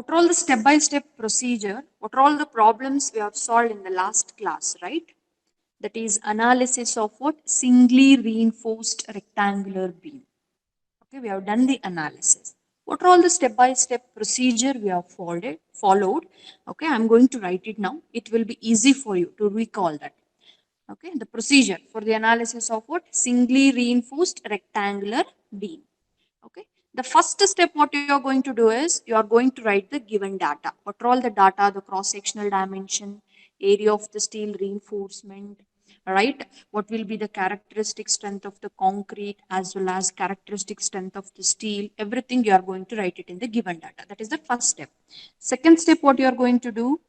what are all the step-by-step procedure, what are all the problems we have solved in the last class, right? That is analysis of what? Singly reinforced rectangular beam. Okay, we have done the analysis. What are all the step-by-step procedure we have followed? Okay, I'm going to write it now. It will be easy for you to recall that. Okay, the procedure for the analysis of what? Singly reinforced rectangular beam. Okay, the first step what you are going to do is you are going to write the given data. What are all the data? The cross-sectional dimension, area of the steel reinforcement, right? What will be the characteristic strength of the concrete as well as characteristic strength of the steel? Everything you are going to write it in the given data. That is the first step. Second step, what you are going to do?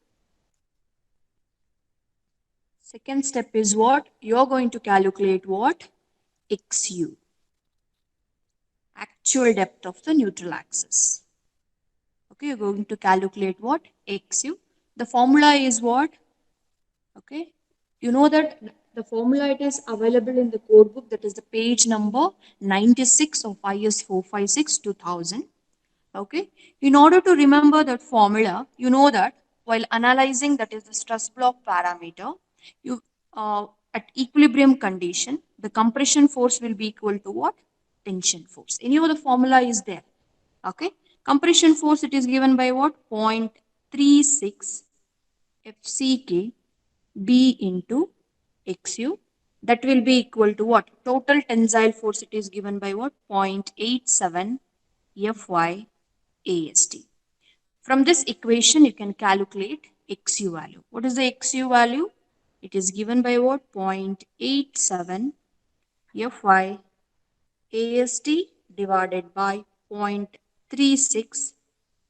Second step is what? You are going to calculate what? XU, actual depth of the neutral axis. Okay, you're going to calculate what? XU. The formula is what? Okay, you know that the formula, it is available in the code book, that is the page number 96 of IS 456 2000. Okay, in order to remember that formula, you know that while analyzing, that is the stress block parameter, you at equilibrium condition, the compression force will be equal to what? Tension force. Any other formula is there? Okay, compression force, it is given by what? 0.36 FCK B into XU. That will be equal to what? Total tensile force, it is given by what? 0.87 Fy AST. From this equation, you can calculate XU value. What is the XU value? It is given by what? 0.87 Fy AST divided by 0.36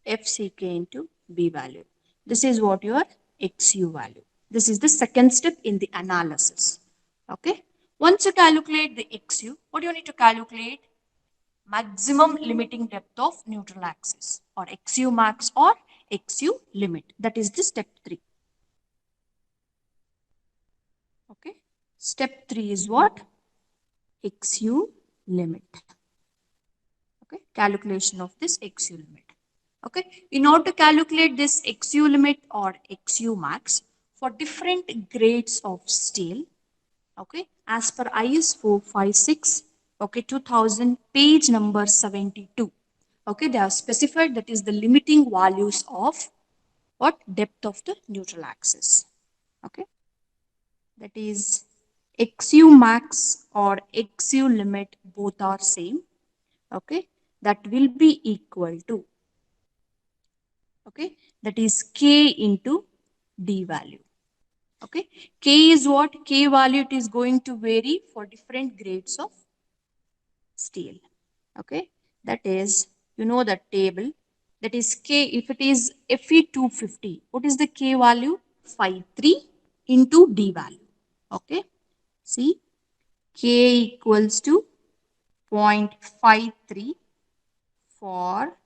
FCK into B value. This is what your XU value. This is the second step in the analysis. Okay. Once you calculate the XU, what do you need to calculate? Maximum limiting depth of neutral axis, or XU max or XU limit. That is the step 3. Okay. Step 3 is what? XU limit. Okay. Calculation of this XU limit. Okay. In order to calculate this XU limit or XU max for different grades of steel, okay, as per IS 456, okay, 2000, page number 72. Okay, they have specified that is the limiting values of what? Depth of the neutral axis. Okay, that is XU max or XU limit, both are same. Okay, that will be equal to, okay, that is K into D value. Okay, K is what? K value, it is going to vary for different grades of steel. Okay, that is, you know the table, that is K. If it is Fe 250, what is the K value? 53 into D value. Okay, see, K equals to 0.53 for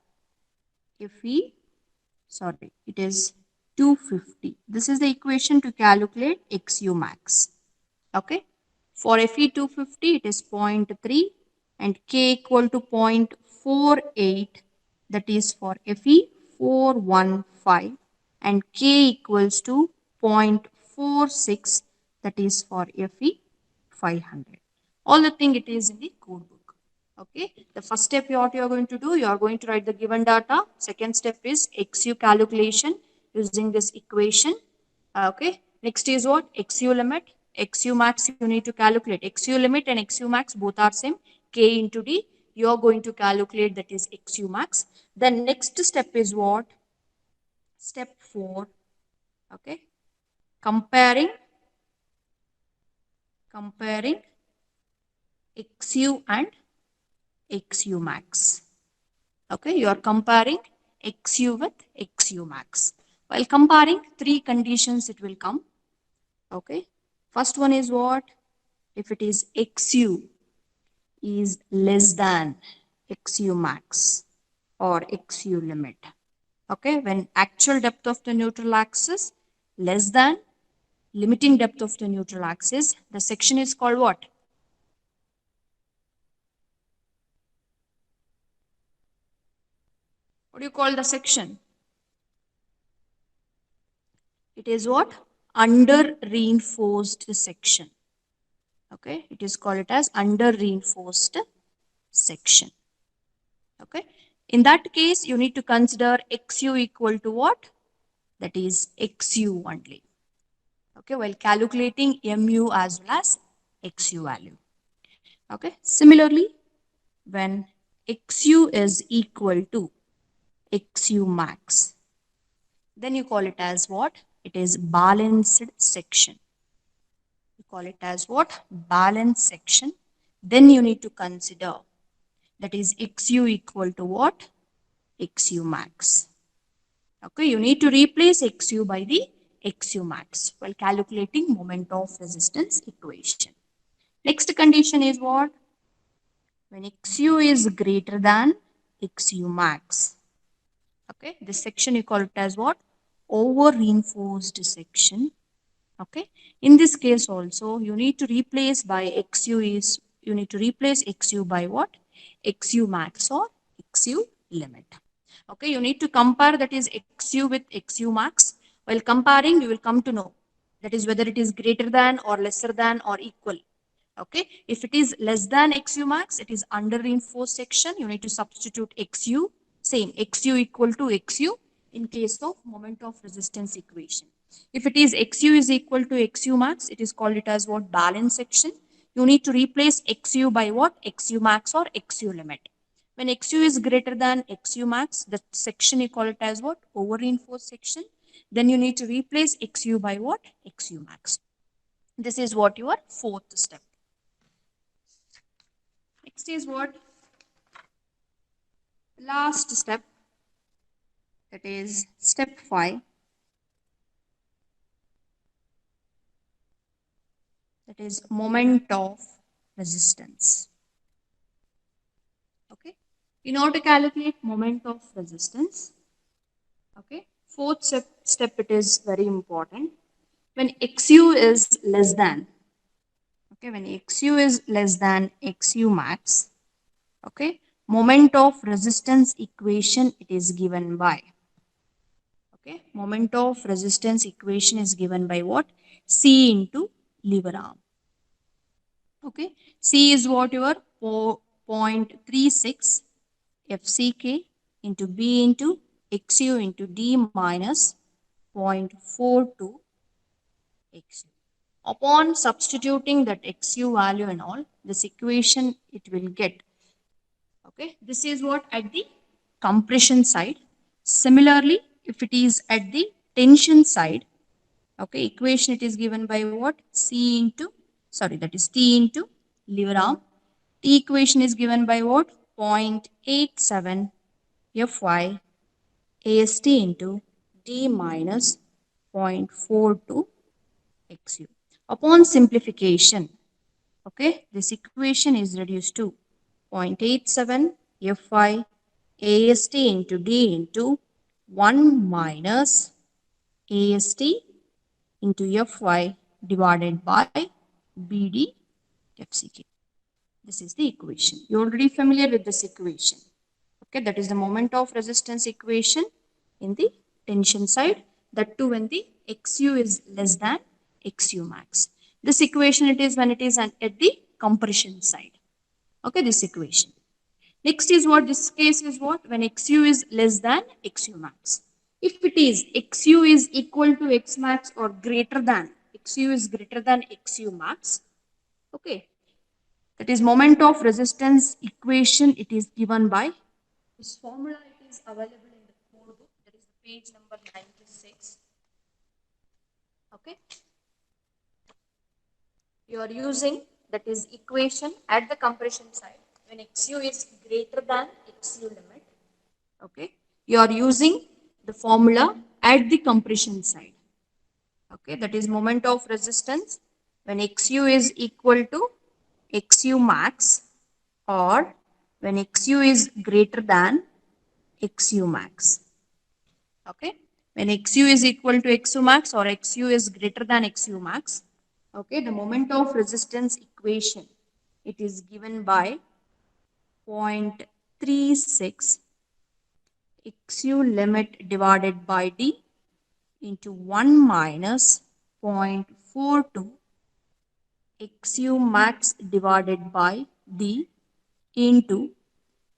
Fe, sorry, it is 250. This is the equation to calculate XU max. Okay, for Fe 250, it is 0.3 and K equal to 0.48, that is for Fe 415, and K equals to 0.46, that is for Fe 500. All the thing, it is in the code book. Okay, the first step, what you are going to do, you are going to write the given data. Second step is XU calculation using this equation. Okay, next is what? XU limit. XU max, you need to calculate. XU limit and XU max both are same. K into D, you are going to calculate, that is XU max. The next step is what? Step 4. Okay, comparing XU and XU max. Okay, you are comparing XU with XU max. While comparing, 3 conditions it will come. Okay, first one is what? If it is XU is less than XU max or XU limit. Okay, when actual depth of the neutral axis less than limiting depth of the neutral axis, the section is called what? What do you call the section? It is what? Under reinforced section. Okay, it is called it as under reinforced section. Okay, in that case, you need to consider XU equal to what? That is XU only. Okay, while calculating MU as well as XU value. Okay, similarly, when XU is equal to XU max, then you call it as what? It is balanced section. You call it as what? Balanced section. Then you need to consider that is XU equal to what? XU max. Okay, you need to replace XU by the XU max while calculating moment of resistance equation. Next condition is what? When XU is greater than XU max. Okay, this section you call it as what? Over reinforced section. Okay, in this case also you need to replace by XU is, you need to replace XU by what? XU max or XU limit. Okay, you need to compare that is XU with XU max. While comparing, you will come to know that is whether it is greater than or lesser than or equal. Okay, if it is less than XU max, it is under reinforced section. You need to substitute XU, same XU equal to XU in case of moment of resistance equation. If it is XU is equal to XU max, it is called it as what? Balance section. You need to replace XU by what? XU max or XU limit. When XU is greater than XU max, the section you call it as what? Over reinforced section. Then you need to replace XU by what? XU max. This is what your fourth step. Next is what? Last step, that is step 5. That is moment of resistance. Okay. In order to calculate moment of resistance, okay, fourth step it is very important. When XU is less than, okay, when XU is less than XU max, okay, moment of resistance equation it is given by, okay, moment of resistance equation is given by what? C into lever arm. Okay, C is what? Your 0.36 FCK into B into XU into D minus 0.42 XU. Upon substituting that XU value and all, this equation it will get. Okay, this is what at the compression side. Similarly, if it is at the tension side, okay, equation it is given by what? C into, sorry, that is T into lever arm. T equation is given by what? 0.87 Fy AST into D minus 0.42 XU. Upon simplification, okay, this equation is reduced to 0.87 Fy AST into D into 1 minus AST into Fy divided by BD FCK. This is the equation. You're already familiar with this equation. Okay, that is the moment of resistance equation in the tension side. That too when the XU is less than XU max. This equation it is when it is at the compression side. Okay, this equation. Next is what? This case is what? When XU is less than XU max. If it is XU is equal to X max or greater than, XU is greater than XU max, okay, that is moment of resistance equation it is given by this formula. It is available in the code book, that is page number 96. Okay, you are using that is equation at the compression side when XU is greater than XU limit. Okay, you are using the formula at the compression side. Okay, that is moment of resistance when XU is equal to XU max or when XU is greater than XU max. Okay, when XU is equal to XU max or XU is greater than XU max, okay, the moment of resistance equation it is given by 0.36 XU limit divided by D into 1 minus 0.42 XU max divided by D into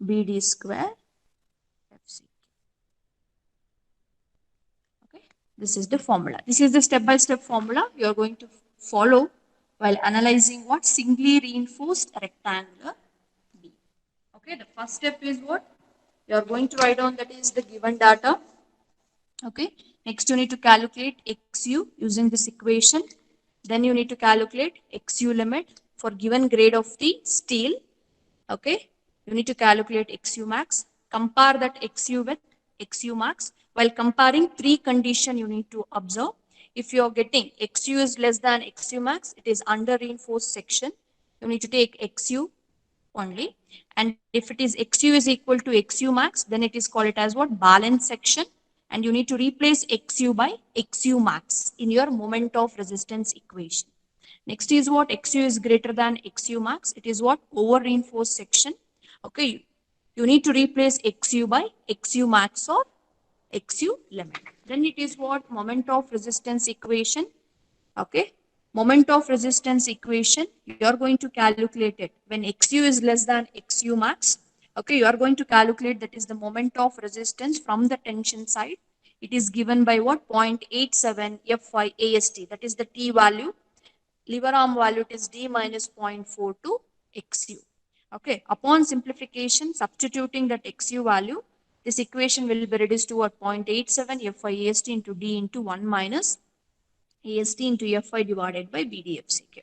BD square FC. Okay, this is the formula. This is the step-by-step formula you are going to follow while analyzing what? Singly reinforced rectangular B. Okay, the first step is what? You are going to write down, that is the given data. Okay, next you need to calculate XU using this equation. Then you need to calculate XU limit for given grade of the steel. Okay, you need to calculate XU max. Compare that XU with XU max. While comparing, three condition you need to observe. If you are getting XU is less than XU max, it is under reinforced section. You need to take XU only. And if it is XU is equal to XU max, then it is called it as what? Balance section. And you need to replace XU by XU max in your moment of resistance equation. Next is what? XU is greater than XU max. It is what? Over reinforced section. Okay. You need to replace XU by XU max or XU limit. Then it is what? Moment of resistance equation. Okay. Moment of resistance equation, you are going to calculate it when XU is less than XU max. Okay, you are going to calculate, that is the moment of resistance from the tension side. It is given by what? 0.87 Fi AST, that is the T value. Lever arm value is D minus 0.42 XU. Okay, upon simplification, substituting that XU value, this equation will be reduced to what? 0.87 Fi AST into D into 1 minus AST into Fi divided by BDFCK.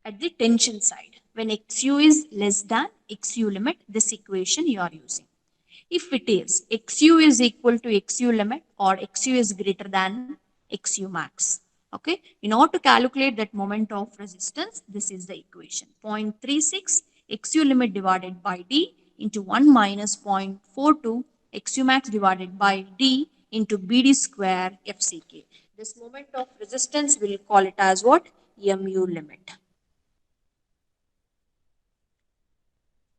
At the tension side, when XU is less than XU limit, this equation you are using. If it is XU is equal to XU limit or XU is greater than XU max. Okay, in order to calculate that moment of resistance, this is the equation. 0.36 XU limit divided by D into 1 minus 0.42 XU max divided by D into BD square FCK. This moment of resistance, we'll call it as what? MU limit.